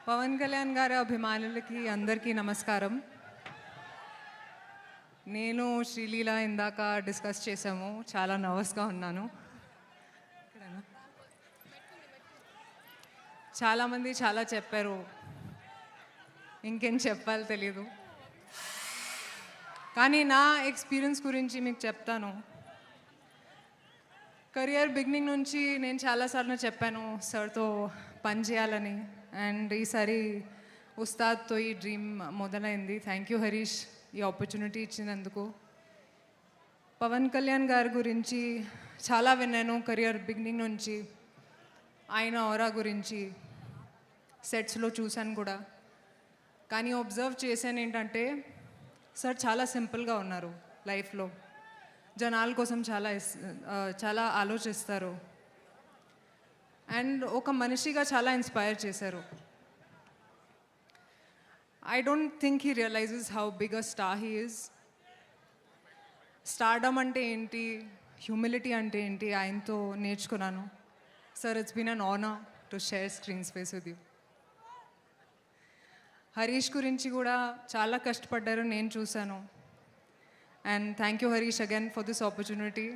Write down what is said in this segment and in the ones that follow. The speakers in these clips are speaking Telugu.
పవన్ కళ్యాణ్ గారి అభిమానులకి అందరికీ నమస్కారం. నేను శ్రీలీల ఇందాక డిస్కస్ చేసాము. చాలా నర్వస్గా ఉన్నాను. చాలామంది చాలా చెప్పారు, ఇంకేం చెప్పాలో తెలీదు. కానీ నా ఎక్స్పీరియన్స్ గురించి మీకు చెప్తాను. కెరియర్ బిగినింగ్ నుంచి నేను చాలాసార్లు చెప్పాను సార్తో పని చేయాలని. అండ్ ఈసారి ఉస్తాద్తో ఈ డ్రీమ్ మొదలైంది. థ్యాంక్ యూ హరీష్, ఈ ఆపర్చునిటీ ఇచ్చినందుకు. పవన్ కళ్యాణ్ గారి గురించి చాలా విన్నాను కెరియర్ బిగినింగ్ నుంచి. ఆయన ఆరా గురించి సెట్స్లో చూశాను కూడా. కానీ అబ్జర్వ్ చేశాను ఏంటంటే సార్ చాలా సింపుల్గా ఉన్నారు లైఫ్లో. జనాల కోసం చాలా ఆలోచిస్తారు. అండ్ ఒక మనిషిగా చాలా ఇన్స్పైర్ చేశారు. I don't think he realises how big a star he is. Stardom అంటే ఏంటి, హ్యూమిలిటీ అంటే ఏంటి ఆయనతో నేర్చుకున్నాను. Sir, it's been an honour to share screen space with you. Harish గురించి కూడా చాలా కష్టపడ్డారు, నేను చూశాను. And thank you Harish again for this opportunity.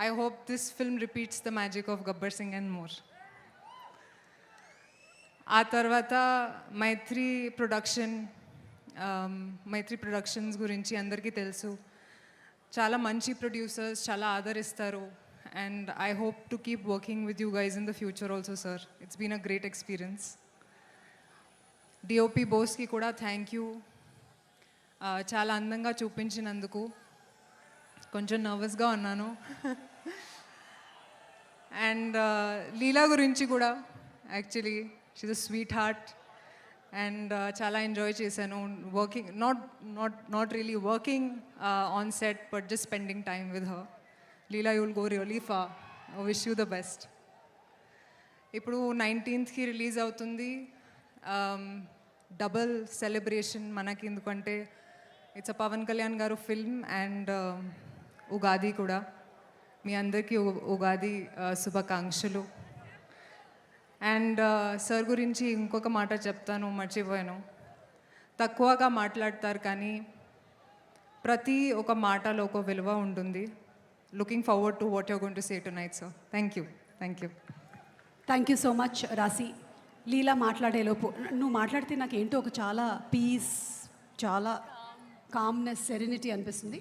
I hope this film repeats the magic of Gabbar Singh and more. ఆ తర్వాత మైత్రి ప్రొడక్షన్స్ గురించి అందరికీ తెలుసు. చాలా మంచి ప్రొడ్యూసర్స్, చాలా ఆదరిస్తారు. And I hope to keep working with you guys in the future also sir. It's been a great experience. DOP Boski కూడా థ్యాంక్ యూ. చాలా అందంగా చూపించినందుకు. కొంచెం నర్వస్గా ఉన్నాను. అండ్ లీలా గురించి కూడా actually she's a sweetheart. And చాలా ఎంజాయ్ చేశాను working, not really working on set, but just spending time with her. Leela, you will go really far. Wish you the best. ఇప్పుడు 19th రిలీజ్ అవుతుంది. డబుల్ సెలబ్రేషన్ మనకి, ఎందుకంటే ఇట్స్ అ పవన్ కళ్యాణ్ గారు ఫిల్మ్ అండ్ ఉగాది కూడా. మీ అందరికీ ఉగాది శుభాకాంక్షలు. అండ్ సార్ గురించి ఇంకొక మాట చెప్తాను, మర్చిపోయాను. తక్కువగా మాట్లాడతారు కానీ ప్రతి ఒక మాటలో ఒక విలువ ఉంటుంది. Looking forward to what you're going to say tonight sir. Thank you. Thank you so much రాశి. లీలా మాట్లాడేలోపు నువ్వు మాట్లాడితే నాకు ఏంటో ఒక చాలా పీస్, చాలా కామ్నెస్, సెరెనిటీ అనిపిస్తుంది.